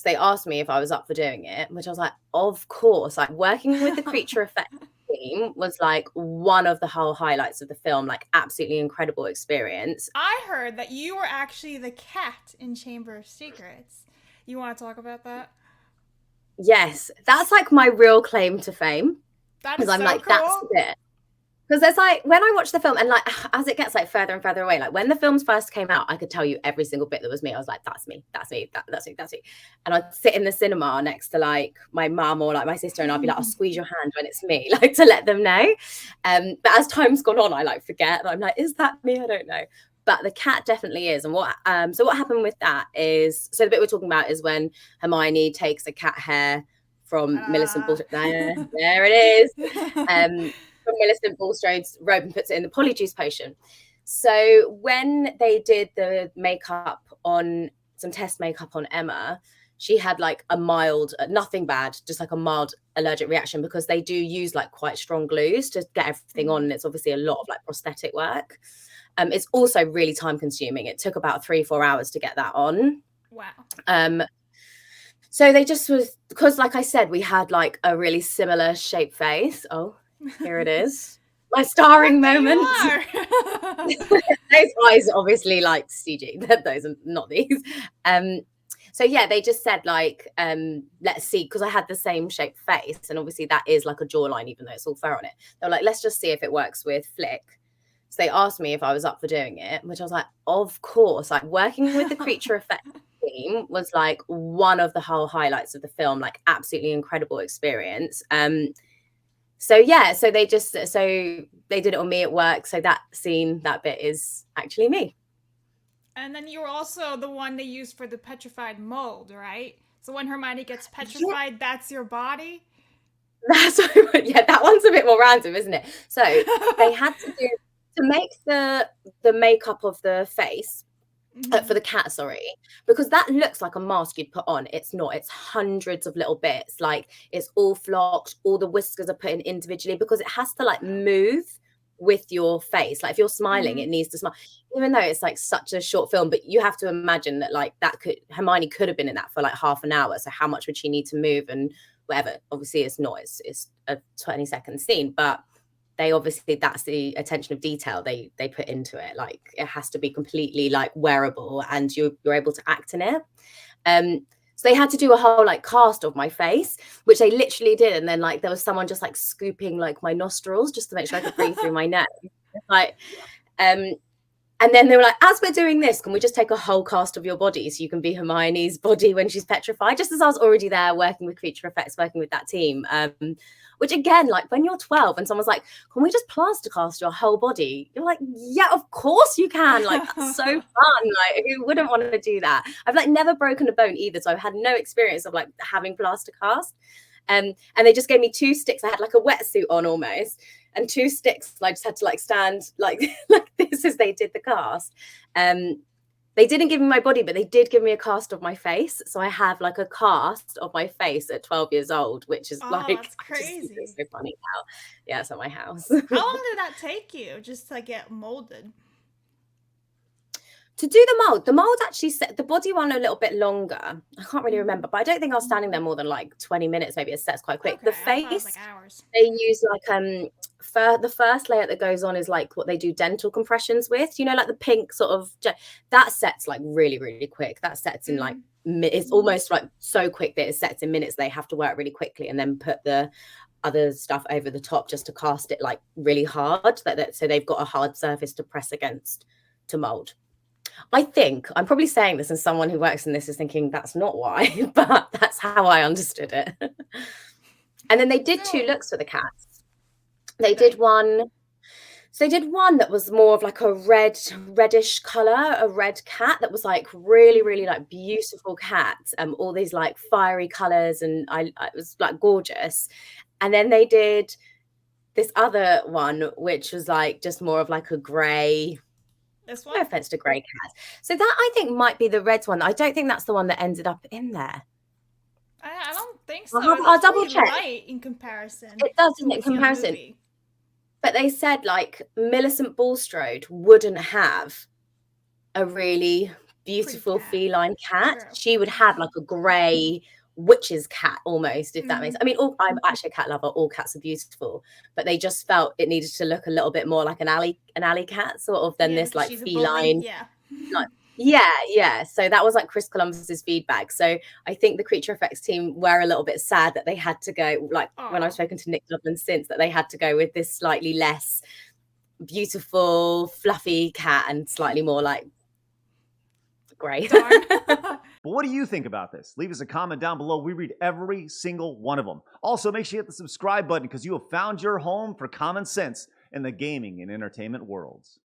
So they asked me if I was up for doing it, which I was like, of course. Like working with the creature effect team was like one of the whole highlights of the film, like absolutely incredible experience. I heard that you were actually the cat in Chamber of Secrets. You want to talk about that? Yes, that's like my real claim to fame. That Because is I'm so like, that's the cool. bit. Because there's like when I watch the film and like as it gets like further and further away, like when the films first came out, I could tell you every single bit that was me. I was like, that's me, that's me, that's me, that's me. And I'd sit in the cinema next to like my mum or like my sister, and I'd be like, I'll squeeze your hand when it's me, like to let them know. But as time's gone on, I like forget. I'm like, is that me? I don't know. But the cat definitely is. And what happened with that is, so the bit we're talking about is when Hermione takes a cat hair from Millicent Uh, Bullshit. There it is. From Millicent Bulstrode's robe and puts it in the Polyjuice potion. So when they did the makeup on some test makeup on Emma, she had like a mild, nothing bad, just like a mild allergic reaction because they do use like quite strong glues to get everything on. And it's obviously a lot of like prosthetic work. It's also really time consuming. It took about 3-4 hours to get that on. wow. Um, so they just was because, like I said, we had like a really similar shaped face. Oh, here it is. My Look, starring there you moment. are. Those eyes obviously like CG. Those are not these. Um, so yeah, they just said like, let's see, because I had the same shaped face, and obviously that is like a jawline, even though it's all fur on it. They're like, let's just see if it works with Flick. So they asked me if I was up for doing it, which I was like, of course. Like working with the creature effect team was like one of the whole highlights of the film, like absolutely incredible experience. So yeah, so they did it on me at work. So that scene, that bit is actually me. And then you were also the one they used for the petrified mold, right? So when Hermione gets Yeah, petrified, that's your body? that's yeah, that one's a bit more random, isn't it? So they had to make the makeup of the face for Mm-hmm. the cat, sorry, because that looks like a mask you'd put on. It's not. It's hundreds of little bits. Like it's all flocked. All the whiskers are put in individually because it has to like Wow. move with your face. Like if you're smiling, Mm-hmm. it needs to smile. Even though it's like such a short film, but you have to imagine that like that could Hermione could have been in that for like half an hour. So how much would she need to move and whatever? Obviously, it's not. It's a 20-second scene, but they obviously that's the attention of detail they put into it. Like it has to be completely like wearable and you're able to act in it. So they had to do a whole like cast of my face, which they literally did, and then like there was someone just like scooping like my nostrils just to make sure I could breathe through my nose. Like um and then they were like, as we're doing this, can we just take a whole cast of your body so you can be Hermione's body when she's petrified? Just as I was already there working with creature effects, working with that team. Which again, like when you're 12 and someone's like, can we just plaster cast your whole body? You're like, yeah, of course you can. Like, that's so fun. Like, who wouldn't want to do that? I've like never broken a bone either. So I've had no experience of like having plaster cast. And they just gave me 2 sticks. I had like a wetsuit on almost, and 2 sticks. I just had to like stand like like this as they did the cast. They didn't give me my body, but they did give me a cast of my face. So I have like a cast of my face at 12 years old, which is Oh, like that's I just think it's crazy. so funny now. Yeah, it's at my house. How long did that take you just to get molded? To do the mold actually set the body one a little bit longer. I can't really Mm-hmm. remember, but I don't think I was standing there more than like 20 minutes. Maybe it sets quite quick. Okay, The I thought it was like face, hours. they use like the first layer that goes on is like what they do dental compressions with. You know, like the pink sort of that sets like really, really quick. That sets in like Mm-hmm. it's almost like so quick that it sets in minutes. They have to work really quickly and then put the other stuff over the top just to cast it like really hard so they've got a hard surface to press against to mold. I think I'm probably saying this, and someone who works in this is thinking that's not why, but that's how I understood it. And then they did 2 So, looks for the cats. They did they? did one. So they did one that was more of like a reddish color, a red cat that was like really, Mm-hmm. really like beautiful cat. All these like fiery colors, and it was like gorgeous. And then they did this other one, which was like just more of like a gray. This No one? offense to grey cat. So that I think might be the red one. I don't think that's the one that ended up in there. I don't think so. It I'll looks double pretty check. light in comparison It does to in what we see on the comparison. movie. But they said like Millicent Bulstrode wouldn't have a really beautiful cat. feline cat. True. She would have like a grey witch's cat almost, if that makes. I mean, I'm actually a cat lover. All cats are beautiful, but they just felt it needed to look a little bit more like an alley cat sort of than this like she's feline. Yeah. Like, yeah. So that was like Chris Columbus's feedback. So I think the Creature Effects team were a little bit sad that they had to go, like when I've spoken to Nick Dublin since, that they had to go with this slightly less beautiful, fluffy cat and slightly more like grey. But what do you think about this? Leave us a comment down below. We read every single one of them. Also, make sure you hit the subscribe button because you have found your home for common sense in the gaming and entertainment worlds.